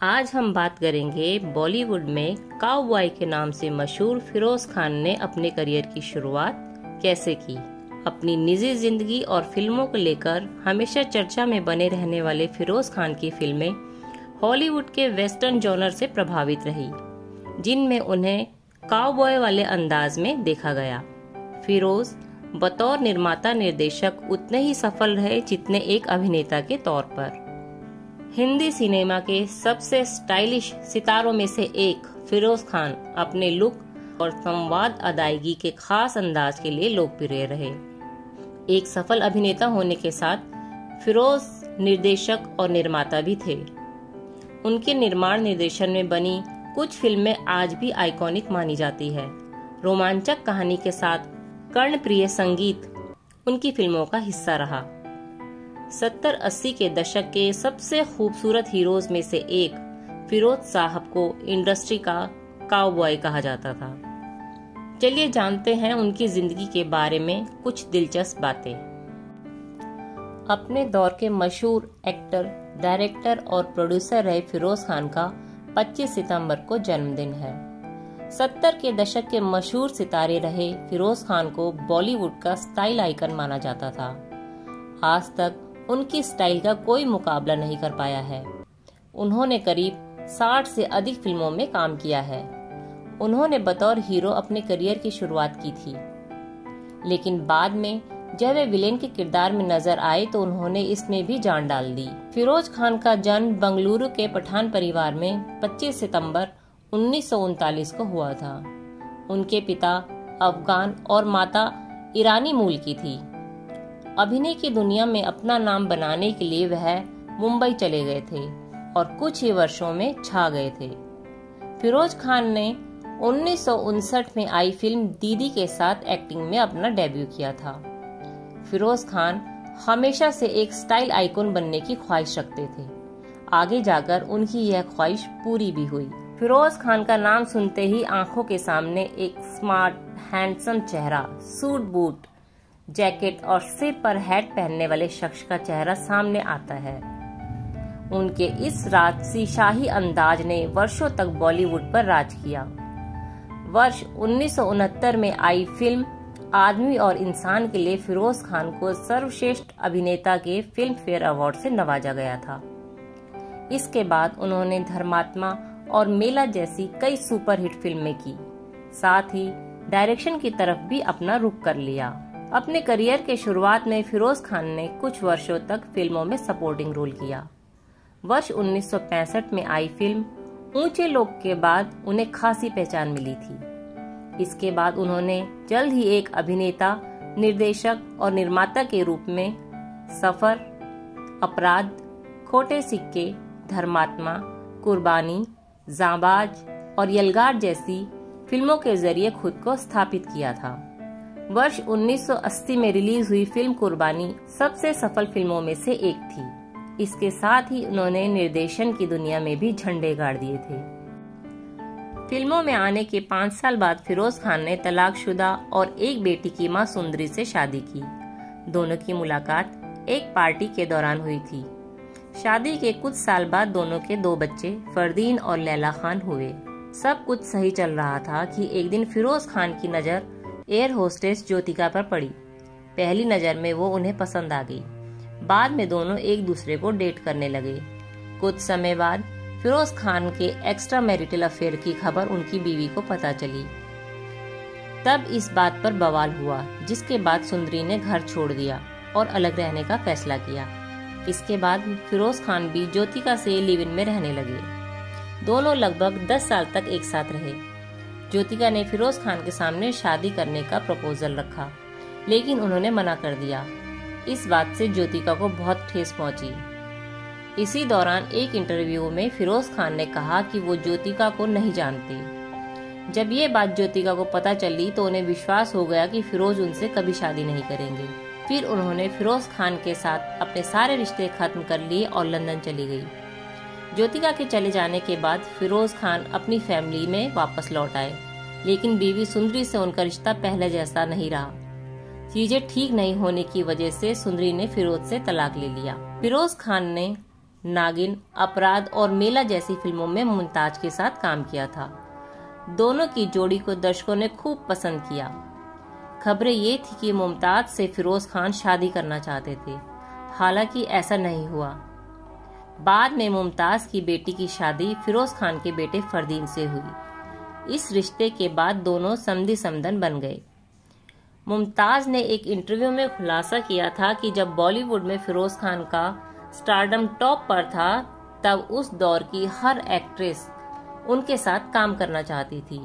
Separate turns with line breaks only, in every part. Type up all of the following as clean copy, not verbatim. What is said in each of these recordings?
आज हम बात करेंगे बॉलीवुड में काउबॉय के नाम से मशहूर फिरोज खान ने अपने करियर की शुरुआत कैसे की। अपनी निजी जिंदगी और फिल्मों को लेकर हमेशा चर्चा में बने रहने वाले फिरोज खान की फिल्में हॉलीवुड के वेस्टर्न जॉनर से प्रभावित रही, जिनमें उन्हें काउबॉय वाले अंदाज में देखा गया। फिरोज बतौर निर्माता निर्देशक उतने ही सफल रहे जितने एक अभिनेता के तौर पर। हिंदी सिनेमा के सबसे स्टाइलिश सितारों में से एक फिरोज खान अपने लुक और संवाद अदायगी के खास अंदाज के लिए लोकप्रिय रहे। एक सफल अभिनेता होने के साथ फिरोज निर्देशक और निर्माता भी थे। उनके निर्माण निर्देशन में बनी कुछ फिल्में आज भी आइकॉनिक मानी जाती है। रोमांचक कहानी के साथ कर्णप्रिय संगीत उनकी फिल्मों का हिस्सा रहा। 70-80 के दशक के सबसे खूबसूरत हीरोज में से एक फिरोज साहब को इंडस्ट्री का काउबॉय कहा जाता था। चलिए जानते हैं उनकी जिंदगी के बारे में कुछ दिलचस्प बातें। अपने दौर के मशहूर एक्टर, डायरेक्टर और प्रोड्यूसर रहे फिरोज खान का 25 सितंबर को जन्मदिन है। 70 के दशक के मशहूर सितारे रहे फिरोज खान को बॉलीवुड का स्टाइल आइकन माना जाता था। आज तक उनकी स्टाइल का कोई मुकाबला नहीं कर पाया है। उन्होंने करीब 60 से अधिक फिल्मों में काम किया है। उन्होंने बतौर हीरो अपने करियर की शुरुआत की थी, लेकिन बाद में जब वे विलेन के किरदार में नजर आए तो उन्होंने इसमें भी जान डाल दी। फिरोज खान का जन्म बंगलुरु के पठान परिवार में 25 सितंबर 1939 को हुआ था। उनके पिता अफगान और माता ईरानी मूल की थी। अभिनय की दुनिया में अपना नाम बनाने के लिए वह मुंबई चले गए थे और कुछ ही वर्षों में छा गए थे। फिरोज खान ने 1959 में आई फिल्म दीदी के साथ एक्टिंग में अपना डेब्यू किया था। फिरोज खान हमेशा से एक स्टाइल आइकॉन बनने की ख्वाहिश रखते थे। आगे जाकर उनकी यह ख्वाहिश पूरी भी हुई। फिरोज खान का नाम सुनते ही आंखों के सामने एक स्मार्ट, हैंडसम चेहरा, सूट बूट, जैकेट और सिर पर हैट पहनने वाले शख्स का चेहरा सामने आता है। उनके इस राजशाही अंदाज ने वर्षों तक बॉलीवुड पर राज किया। वर्ष 1969 में आई फिल्म आदमी और इंसान के लिए फिरोज खान को सर्वश्रेष्ठ अभिनेता के फिल्म फेयर अवार्ड से नवाजा गया था। इसके बाद उन्होंने धर्मात्मा और मेला जैसी कई सुपरहिट फिल्में की। साथ ही डायरेक्शन की तरफ भी अपना रुख कर लिया। अपने करियर के शुरुआत में फिरोज खान ने कुछ वर्षों तक फिल्मों में सपोर्टिंग रोल किया। वर्ष 1965 में आई फिल्म ऊंचे लोग के बाद उन्हें खासी पहचान मिली थी। इसके बाद उन्होंने जल्द ही एक अभिनेता, निर्देशक और निर्माता के रूप में सफर, अपराध, खोटे सिक्के, धर्मात्मा, कुर्बानी, जांबाज और यलगार जैसी फिल्मों के जरिए खुद को स्थापित किया था। वर्ष 1980 में रिलीज हुई फिल्म कुर्बानी सबसे सफल फिल्मों में से एक थी। इसके साथ ही उन्होंने निर्देशन की दुनिया में भी झंडे गाड़ दिए थे। फिल्मों में आने के 5 साल बाद फिरोज खान ने तलाकशुदा और एक बेटी की मां सुंदरी से शादी की। दोनों की मुलाकात एक पार्टी के दौरान हुई थी। शादी के कुछ साल बाद दोनों के 2 बच्चे फरदीन और लैला खान हुए। सब कुछ सही चल रहा था कि एक दिन फिरोज खान की नजर एयर होस्टेस ज्योतिका पर पड़ी। पहली नजर में वो उन्हें पसंद आ गई। बाद में दोनों एक दूसरे को डेट करने लगे। कुछ समय बाद फिरोज खान के एक्स्ट्रा मैरिटल अफेयर की खबर उनकी बीवी को पता चली। तब इस बात पर बवाल हुआ, जिसके बाद सुंदरी ने घर छोड़ दिया और अलग रहने का फैसला किया। इसके बाद फिरोज खान भी ज्योतिका से लिव इन में रहने लगे। दोनों लगभग 10 साल तक एक साथ रहे। ज्योतिका ने फिरोज खान के सामने शादी करने का प्रपोजल रखा, लेकिन उन्होंने मना कर दिया। इस बात से ज्योतिका को बहुत ठेस पहुंची। इसी दौरान एक इंटरव्यू में फिरोज खान ने कहा कि वो ज्योतिका को नहीं जानते। जब ये बात ज्योतिका को पता चली तो उन्हें विश्वास हो गया कि फिरोज उनसे कभी शादी नहीं करेंगे। फिर उन्होंने फिरोज खान के साथ अपने सारे रिश्ते खत्म कर लिए और लंदन चली गई। ज्योतिका के चले जाने के बाद फिरोज खान अपनी फैमिली में वापस लौट आए, लेकिन बीवी सुंदरी से उनका रिश्ता पहले जैसा नहीं रहा। चीजें ठीक नहीं होने की वजह से सुंदरी ने फिरोज से तलाक ले लिया। फिरोज खान ने नागिन, अपराध और मेला जैसी फिल्मों में मुमताज के साथ काम किया था। दोनों की जोड़ी को दर्शकों ने खूब पसंद किया। खबरें ये थी कि मुमताज से फिरोज खान शादी करना चाहते थे, हालांकि ऐसा नहीं हुआ। बाद में मुमताज की बेटी की शादी फिरोज खान के बेटे फरदीन से हुई। इस रिश्ते के बाद दोनों समधी समधन बन गए। मुमताज ने एक इंटरव्यू में खुलासा किया था कि जब बॉलीवुड में फिरोज खान का स्टारडम टॉप पर था, तब उस दौर की हर एक्ट्रेस उनके साथ काम करना चाहती थी।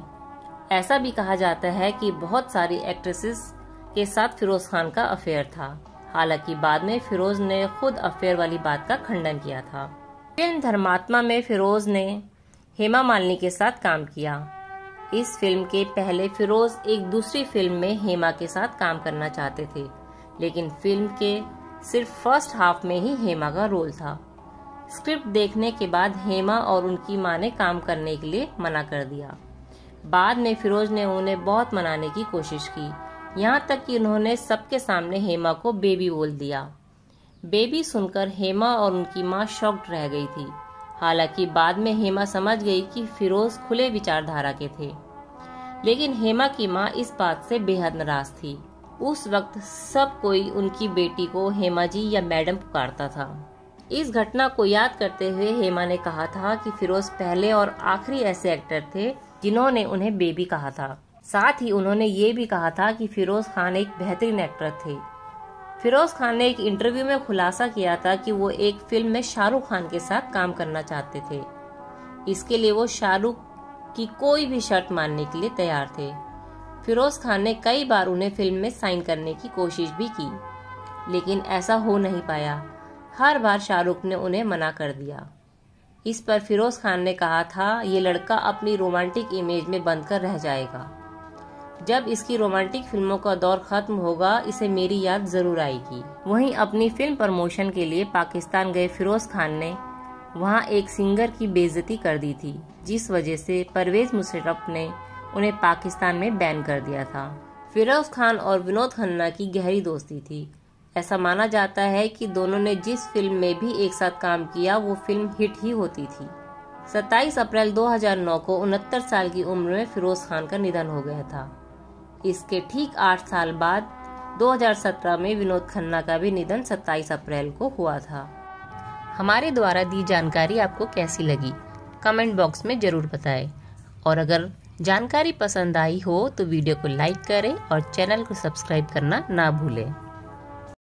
ऐसा भी कहा जाता है कि बहुत सारी एक्ट्रेसेस के साथ फिरोज खान का अफेयर था। हालांकि बाद में फिरोज ने खुद अफेयर वाली बात का खंडन किया था। फिल्म धर्मात्मा में फिरोज ने हेमा मालिनी के साथ काम किया। इस फिल्म के पहले फिरोज एक दूसरी फिल्म में हेमा के साथ काम करना चाहते थे, लेकिन फिल्म के सिर्फ फर्स्ट हाफ में ही हेमा का रोल था। स्क्रिप्ट देखने के बाद हेमा और उनकी मां ने काम करने के लिए मना कर दिया। बाद में फिरोज ने उन्हें बहुत मनाने की कोशिश की, यहाँ तक कि उन्होंने सबके सामने हेमा को बेबी बोल दिया। बेबी सुनकर हेमा और उनकी मां शॉक्ड रह गई थी। हालांकि बाद में हेमा समझ गई कि फिरोज खुले विचारधारा के थे, लेकिन हेमा की मां इस बात से बेहद नाराज थी। उस वक्त सब कोई उनकी बेटी को हेमा जी या मैडम पुकारता था। इस घटना को याद करते हुए हेमा ने कहा था कि फिरोज पहले और आखिरी ऐसे एक्टर थे जिन्होंने उन्हें बेबी कहा था। साथ ही उन्होंने ये भी कहा था कि फिरोज खान एक बेहतरीन एक्टर थे। फिरोज खान ने एक इंटरव्यू में खुलासा किया था कि वो एक फिल्म में शाहरुख खान के साथ काम करना चाहते थे। इसके लिए वो शाहरुख की कोई भी शर्त मानने के लिए तैयार थे। फिरोज खान ने कई बार उन्हें फिल्म में साइन करने की कोशिश भी की, लेकिन ऐसा हो नहीं पाया। हर बार शाहरुख ने उन्हें मना कर दिया। इस पर फिरोज खान ने कहा था, ये लड़का अपनी रोमांटिक इमेज में बंद कर रह जाएगा। जब इसकी रोमांटिक फिल्मों का दौर खत्म होगा, इसे मेरी याद जरूर आएगी। वहीं अपनी फिल्म प्रमोशन के लिए पाकिस्तान गए फिरोज खान ने वहां एक सिंगर की बेइज्जती कर दी थी, जिस वजह से परवेज मुशर्रफ ने उन्हें पाकिस्तान में बैन कर दिया था। फिरोज खान और विनोद खन्ना की गहरी दोस्ती थी। ऐसा माना जाता है कि दोनों ने जिस फिल्म में भी एक साथ काम किया वो फिल्म हिट ही होती थी। 27 अप्रैल 2009 को 69 साल की उम्र में फिरोज खान का निधन हो गया था। इसके ठीक 8 साल बाद 2017 में विनोद खन्ना का भी निधन 27 अप्रैल को हुआ था। हमारे द्वारा दी जानकारी आपको कैसी लगी, कमेंट बॉक्स में जरूर बताएं। और अगर जानकारी पसंद आई हो तो वीडियो को लाइक करें और चैनल को सब्सक्राइब करना ना भूलें।